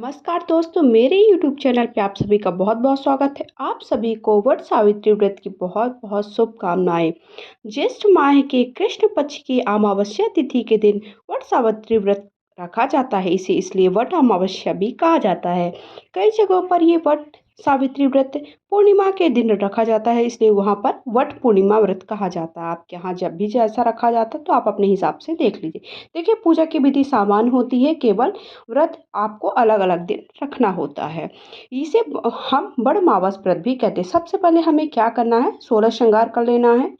नमस्कार दोस्तों, मेरे YouTube चैनल पे आप सभी का बहुत बहुत स्वागत है। आप सभी को वट सावित्री व्रत की बहुत बहुत शुभकामनाएं। ज्येष्ठ माह के कृष्ण पक्ष की अमावस्या तिथि के दिन वट सावित्री व्रत रखा जाता है। इसे इसलिए वट अमावस्या भी कहा जाता है। कई जगहों पर ये वट सावित्री व्रत पूर्णिमा के दिन रखा जाता है, इसलिए वहाँ पर वट पूर्णिमा व्रत कहा जाता है। आपके यहाँ जब भी जैसा रखा जाता है तो आप अपने हिसाब से देख लीजिए। देखिए, पूजा की विधि समान होती है, केवल व्रत आपको अलग अलग दिन रखना होता है। इसे हम बड़मावस व्रत भी कहते हैं। सबसे पहले हमें क्या करना है, 16 श्रृंगार कर लेना है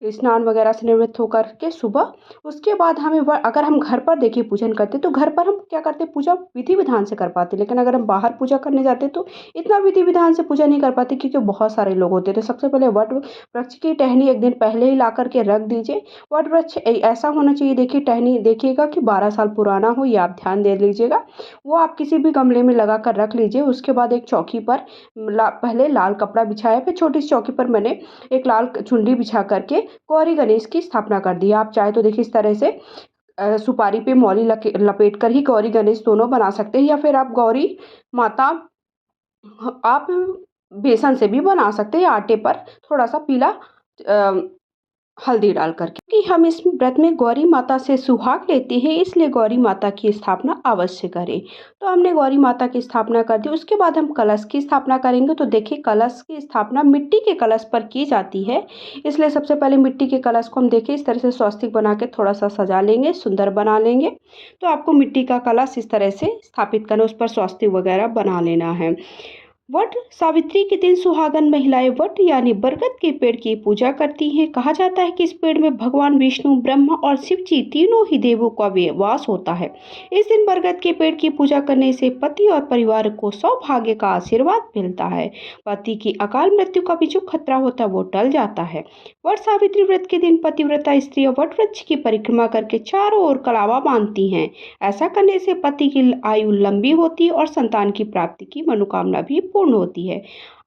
स्नान वगैरह से निवृत्त होकर के सुबह। उसके बाद हमें अगर हम घर पर देखिए पूजन करते तो घर पर हम क्या करते, पूजा विधि विधान से कर पाते। लेकिन अगर हम बाहर पूजा करने जाते तो इतना विधि विधान से पूजा नहीं कर पाते, क्योंकि बहुत सारे लोग होते। तो सबसे पहले वट वृक्ष की टहनी एक दिन पहले ही ला करके रख दीजिए। वट वृक्ष ऐसा होना चाहिए, देखिए टहनी देखिएगा कि 12 साल पुराना हो, ये आप ध्यान दे लीजिएगा। वो आप किसी भी गमले में लगा कर रख लीजिए। उसके बाद एक चौकी पर पहले लाल कपड़ा बिछाया, फिर छोटी सी चौकी पर मैंने एक लाल चुनरी बिछा करके गौरी गणेश की स्थापना कर दी। आप चाहे तो देखिए इस तरह से सुपारी पे मौली लपेट कर ही गौरी गणेश दोनों बना सकते हैं, या फिर आप गौरी माता आप बेसन से भी बना सकते हैं, या आटे पर थोड़ा सा पीला हल्दी डाल करके। कि हम इस व्रत में गौरी माता से सुहाग लेते हैं, इसलिए गौरी माता की स्थापना अवश्य करें। तो हमने गौरी माता की स्थापना कर दी। उसके बाद हम कलश की स्थापना करेंगे। तो देखिए, कलश की स्थापना मिट्टी के कलश पर की जाती है, इसलिए सबसे पहले मिट्टी के कलश को हम देखिए इस तरह से स्वस्तिक बना के थोड़ा सा सजा लेंगे, सुंदर बना लेंगे। तो आपको मिट्टी का कलश इस तरह से स्थापित करना, उस पर स्वस्तिक वगैरह बना लेना है। वट सावित्री के दिन सुहागन महिलाएं वट यानी बरगद के पेड़ की पूजा करती हैं। कहा जाता है कि इस पेड़ में भगवान विष्णु, ब्रह्मा और शिव जी तीनों ही देवों का वास होता है। इस दिन बरगद के पेड़ की पूजा करने से पति और परिवार को सौभाग्य का आशीर्वाद मिलता है। पति की अकाल मृत्यु का भी जो खतरा होता है वो टल जाता है। वट सावित्री व्रत के दिन पतिव्रता स्त्रियां वट वृक्ष की परिक्रमा करके चारों ओर कलावा बांधती हैं। ऐसा करने से पति की आयु लंबी होती है और संतान की प्राप्ति की मनोकामना भी पूर्ण होती है।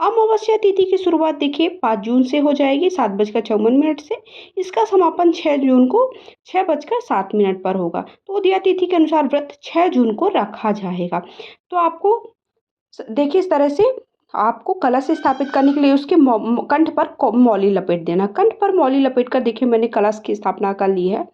अमावस्या तिथि की शुरुआत देखिए 5 जून से हो जाएगी 7:54 से। इसका समापन 6 जून को 6:07 पर होगा। तो उदया तिथि के अनुसार व्रत 6 जून को रखा जाएगा। तो आपको देखिए इस तरह से आपको कलश स्थापित करने के लिए उसके कंठ पर मौली लपेट देना। कंठ पर मौली लपेट कर देखिए मैंने कलश की स्थापना कर ली है।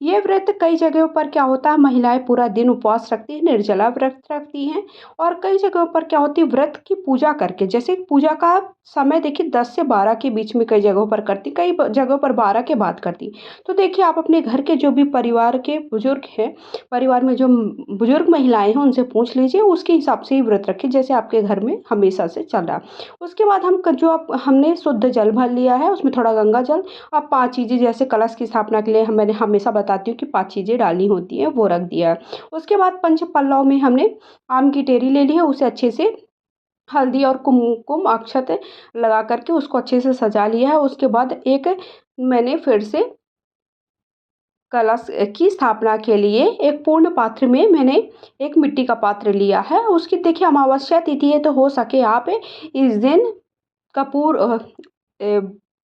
ये व्रत कई जगहों पर क्या होता है, महिलाएं पूरा दिन उपवास रखती हैं, निर्जला व्रत रखती हैं। और कई जगहों पर क्या होती है, व्रत की पूजा करके, जैसे पूजा का समय देखिए 10 से 12 के बीच में कई जगहों पर करती, कई जगहों पर 12 के बाद करती। तो देखिए आप अपने घर के जो भी परिवार के बुजुर्ग हैं, परिवार में जो बुजुर्ग महिलाएं हैं उनसे पूछ लीजिए, उसके हिसाब से ही व्रत रखिए जैसे आपके घर में हमेशा से चल रहा। उसके बाद हमने शुद्ध जल भर लिया है, उसमें थोड़ा गंगा जल। अब 5 चीज़ें जैसे कलश की स्थापना के लिए मैंने हमेशा बताती हूँ कि 5 चीज़ें डालनी होती हैं, वो रख दिया है। उसके बाद पंच पल्लव में हमने आम की टेरी ले ली है, उसे अच्छे से हल्दी और कुमकुम अक्षत लगा करके उसको अच्छे से सजा लिया है। उसके बाद एक मैंने फिर से कलश की स्थापना के लिए एक पूर्ण पात्र में मैंने एक मिट्टी का पात्र लिया है। उसकी देखिए अमावस्या तिथि है, तो हो सके आप इस दिन कपूर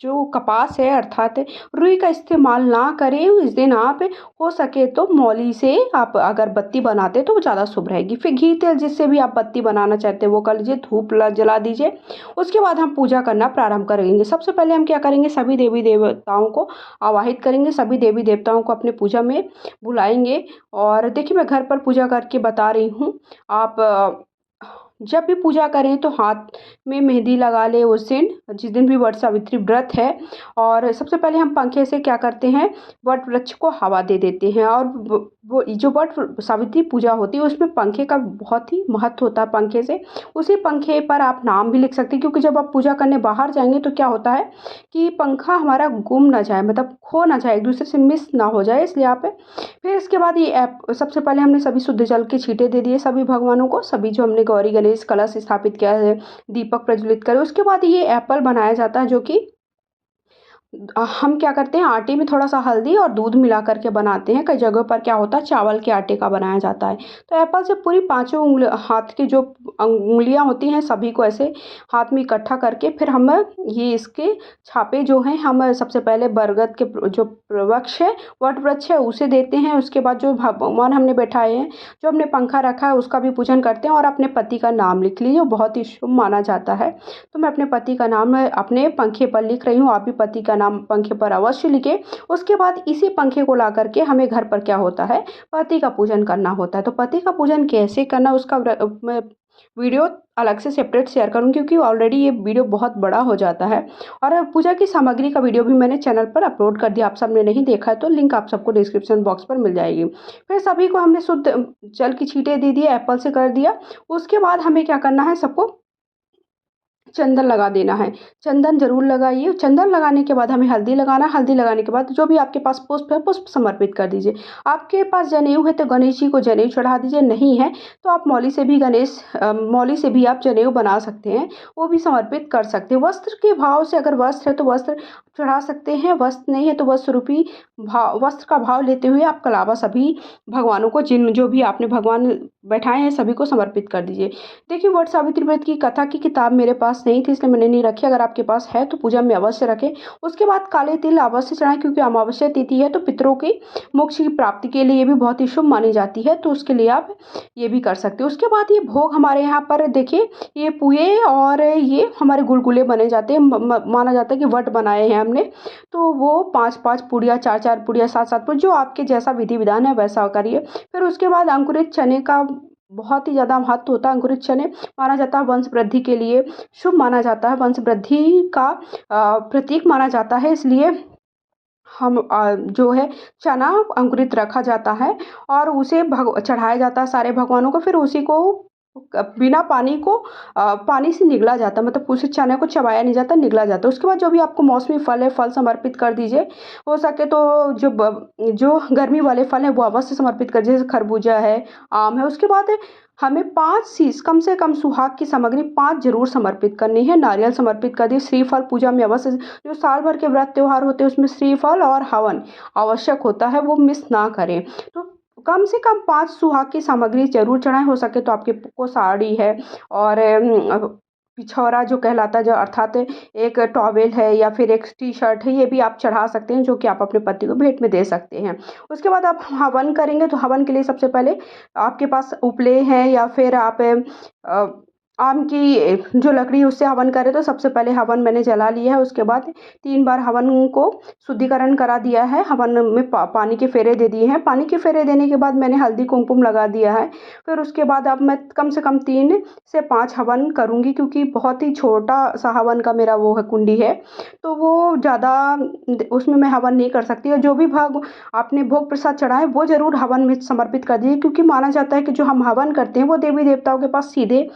जो कपास है अर्थात रुई का इस्तेमाल ना करें। इस दिन आप हो सके तो मौली से आप अगर बत्ती बनाते तो वो ज़्यादा शुभ रहेगी। फिर घी तेल जिससे भी आप बत्ती बनाना चाहते हैं वो कर लीजिए, धूप जला दीजिए। उसके बाद हम पूजा करना प्रारंभ करेंगे। सबसे पहले हम क्या करेंगे, सभी देवी देवताओं को आवाहित करेंगे, सभी देवी देवताओं को अपने पूजा में बुलाएंगे। और देखिए मैं घर पर पूजा करके बता रही हूँ, आप जब भी पूजा करें तो हाथ में मेहंदी लगा ले उस दिन, जिस दिन भी वट सावित्री व्रत है। और सबसे पहले हम पंखे से क्या करते हैं, वट वृक्ष को हवा दे देते हैं। और वो जो वट सावित्री पूजा होती है उसमें पंखे का बहुत ही महत्व होता है। पंखे से उसी पंखे पर आप नाम भी लिख सकते हैं, क्योंकि जब आप पूजा करने बाहर जाएंगे तो क्या होता है कि पंखा हमारा गुम ना जाए, मतलब खो ना जाए, एक दूसरे से मिस ना हो जाए, इसलिए आप फिर इसके बाद ये ऐप सबसे पहले हमने सभी शुद्ध जल के छींटे दे दिए सभी भगवानों को, सभी जो हमने गौरी गणेश कलश स्थापित किया है, दीपक प्रज्वलित करे। उसके बाद ये एप्पल बनाया जाता है, जो कि हम क्या करते हैं, आटे में थोड़ा-सा हल्दी और दूध मिला कर के बनाते हैं। कई जगहों पर क्या होता है, चावल के आटे का बनाया जाता है। तो एप्पल से पूरी पाँचों हाथ की जो उँगलियाँ होती हैं, सभी को ऐसे हाथ में इकट्ठा करके फिर हम ये इसके छापे जो हैं, हम सबसे पहले बरगद के जो वृक्ष है, वट वृक्ष है, उसे देते हैं। उसके बाद जो भगवान हमने बैठाए हैं, जो हमने पंखा रखा है, उसका भी पूजन करते हैं और अपने पति का नाम लिख लीजिए, बहुत ही शुभ माना जाता है। तो मैं अपने पति का नाम अपने पंखे पर लिख रही हूँ, आप भी पति का नाम पंखे पर अवश्य लिखें। उसके बाद इसी पंखे को ला करके हमें घर पर क्या होता है, पति का पूजन करना होता है। तो पति का पूजन कैसे करना, उसका मैं वीडियो अलग से सेपरेट शेयर करूँ, क्योंकि ऑलरेडी ये वीडियो बहुत बड़ा हो जाता है। और पूजा की सामग्री का वीडियो भी मैंने चैनल पर अपलोड कर दिया, आप सबने नहीं देखा है तो लिंक आप सबको डिस्क्रिप्शन बॉक्स पर मिल जाएगी। फिर सभी को हमने शुद्ध जल की छींटे दे दिए, एप्पल से कर दिया। उसके बाद हमें क्या करना है, सबको चंदन लगा देना है। चंदन ज़रूर लगाइए। चंदन लगाने के बाद हमें हल्दी लगाना है। हल्दी लगाने के बाद जो भी आपके पास पुष्प है, पुष्प समर्पित कर दीजिए। आपके पास जनेऊ है तो गणेश जी को जनेऊ चढ़ा दीजिए, नहीं है तो आप मौली से भी आप जनेऊ बना सकते हैं, वो भी समर्पित कर सकते हैं। वस्त्र के भाव से, अगर वस्त्र है तो वस्त्र चढ़ा सकते हैं, वस्त्र नहीं है तो वस्त्र रूपी वस्त्र का भाव लेते हुए आप कलावा सभी भगवानों को, जो भी आपने भगवान बैठाए हैं, सभी को समर्पित कर दीजिए। देखिए, वट सावित्री व्रत की कथा की किताब मेरे पास नहीं थी, इसलिए मैंने नहीं रखी। अगर आपके पास है तो पूजा में अवश्य रखें। उसके बाद काले तिल अवश्य चढ़ाएं, क्योंकि अमावस्या तिथि है तो पितरों की मोक्ष की प्राप्ति के लिए ये भी बहुत ही शुभ मानी जाती है, तो उसके लिए आप ये भी कर सकते हो। उसके बाद ये भोग हमारे यहाँ पर देखिए, ये पुए और ये हमारे गुलगुले बने जाते हैं। माना जाता है कि वट बनाए हैं हमने, तो वो 5-5 पूड़ियाँ, 4-4 पूड़ियाँ, 7-7 पूड़ियाँ, जो आपके जैसा विधि विधान है वैसा करिए। फिर उसके बाद अंकुरित चने का बहुत ही ज़्यादा महत्व होता है। अंकुरित चने माना जाता है वंश वृद्धि के लिए शुभ माना जाता है, वंश वृद्धि का प्रतीक माना जाता है, इसलिए हम जो है चना अंकुरित रखा जाता है और उसे चढ़ाया जाता है सारे भगवानों को। फिर उसी को बिना पानी से निगला जाता है, मतलब उस चने को चबाया नहीं जाता, निगला जाता है। उसके बाद जो भी आपको मौसमी फल है, फल समर्पित कर दीजिए। हो सके तो जो गर्मी वाले फल हैं वो अवश्य समर्पित कर, जैसे खरबूजा है, आम है। उसके बाद हमें 5 शीश, कम से कम सुहाग की सामग्री 5 जरूर समर्पित करनी है। नारियल समर्पित कर दिए। श्रीफल पूजा में अवश्य, जो साल भर के व्रत त्योहार होते हैं उसमें श्रीफल और हवन आवश्यक होता है, वो मिस ना करें। तो कम से कम 5 सुहाग की सामग्री जरूर चढ़ाएं। हो सके तो आपके को साड़ी है और पिछौरा जो कहलाता है, जो अर्थात एक टॉवेल है या फिर एक टी शर्ट है, ये भी आप चढ़ा सकते हैं, जो कि आप अपने पति को भेंट में दे सकते हैं। उसके बाद आप हवन करेंगे, तो हवन के लिए सबसे पहले आपके पास उपले हैं या फिर आप आम की जो लकड़ी है उससे हवन करें, तो सबसे पहले हवन मैंने जला लिया है। उसके बाद 3 बार हवन को शुद्धिकरण करा दिया है। हवन में पानी के फेरे दे दिए हैं। पानी के फेरे देने के बाद मैंने हल्दी कुमकुम लगा दिया है। फिर उसके बाद अब मैं कम से कम 3 से 5 हवन करूँगी, क्योंकि बहुत ही छोटा सा हवन का मेरा वो है, कुंडी है, तो वो ज़्यादा उसमें मैं हवन नहीं कर सकती। और जो भी आपने भोग प्रसाद चढ़ाए वो ज़रूर हवन में समर्पित कर दीजिए, क्योंकि माना जाता है कि जो हम हवन करते हैं वो देवी देवताओं के पास सीधे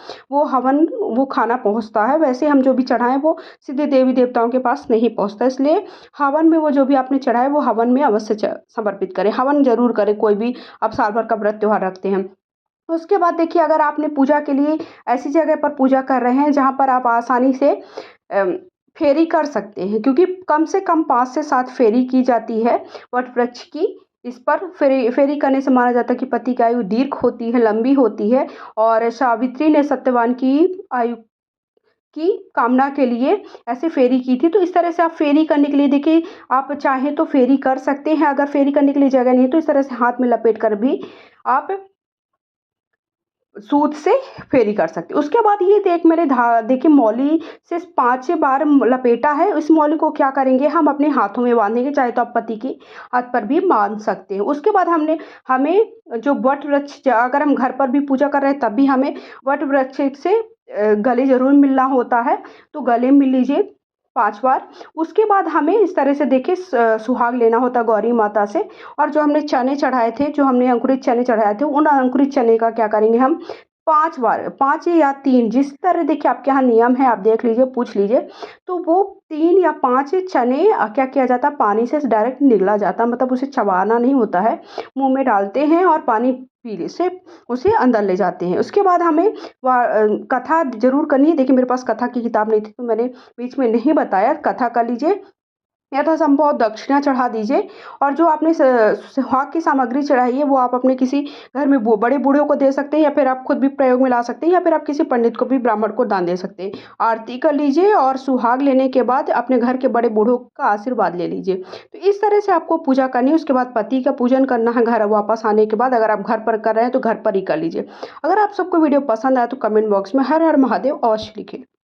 वो खाना पहुँचता है। वैसे हम जो भी चढ़ाएं वो सीधे देवी देवताओं के पास नहीं पहुँचता, इसलिए हवन में वो जो भी आपने चढ़ाए वो हवन में अवश्य समर्पित करें। हवन जरूर करें, कोई भी आप साल भर का व्रत त्योहार रखते हैं। उसके बाद देखिए, अगर आपने पूजा के लिए ऐसी जगह पर पूजा कर रहे हैं जहाँ पर आप आसानी से फेरी कर सकते हैं, क्योंकि कम से कम 5 से 7 फेरी की जाती है वट वृक्ष की। इस पर फेरी करने से माना जाता है कि पति की आयु दीर्घ होती है, लंबी होती है। और सावित्री ने सत्यवान की आयु की कामना के लिए ऐसे फेरी की थी। तो इस तरह से आप फेरी करने के लिए देखिए, आप चाहें तो फेरी कर सकते हैं। अगर फेरी करने के लिए जगह नहीं है तो इस तरह से हाथ में लपेट कर भी आप सूत से फेरी कर सकते हैं। उसके बाद ये देखिए, मौली से 5 बार लपेटा है। इस मौली को क्या करेंगे, हम अपने हाथों में बांधेंगे, चाहे तो आप पति के हाथ पर भी बांध सकते हैं। उसके बाद हमें जो वट वृक्ष, अगर हम घर पर भी पूजा कर रहे हैं तब भी हमें वट वृक्ष से गले जरूर मिलना होता है, तो गले मिल लीजिए 5 बार। उसके बाद हमें इस तरह से देखिए सुहाग लेना होता है गौरी माता से। और जो हमने चने चढ़ाए थे, जो हमने अंकुरित चने चढ़ाए थे, उन अंकुरित चने का क्या करेंगे, हम 5 बार, 5 या 3, जिस तरह देखिए आपके यहाँ नियम है, आप देख लीजिए, पूछ लीजिए, तो वो 3 या 5 चने क्या किया जाता है, पानी से डायरेक्ट निगला जाता है, मतलब उसे चबाना नहीं होता है, मुंह में डालते हैं और पानी पीने से उसे अंदर ले जाते हैं। उसके बाद हमें कथा जरूर करनी है। देखिए, मेरे पास कथा की किताब नहीं थी तो मैंने बीच में नहीं बताया, कथा कर लीजिए। यथासंभव दक्षिणा चढ़ा दीजिए और जो आपने सुहाग की सामग्री चढ़ाई है वो आप अपने किसी घर में बड़े बूढ़ों को दे सकते हैं या फिर आप खुद भी प्रयोग में ला सकते हैं या फिर आप किसी पंडित को भी ब्राह्मण को दान दे सकते हैं। आरती कर लीजिए और सुहाग लेने के बाद अपने घर के बड़े बूढ़ों का आशीर्वाद ले लीजिए। तो इस तरह से आपको पूजा करनी है। उसके बाद पति का पूजन करना है घर वापस आने के बाद। अगर आप घर पर कर रहे हैं तो घर पर ही कर लीजिए। अगर आप सबको वीडियो पसंद आए तो कमेंट बॉक्स में हर हर महादेव अवश्य लिखें।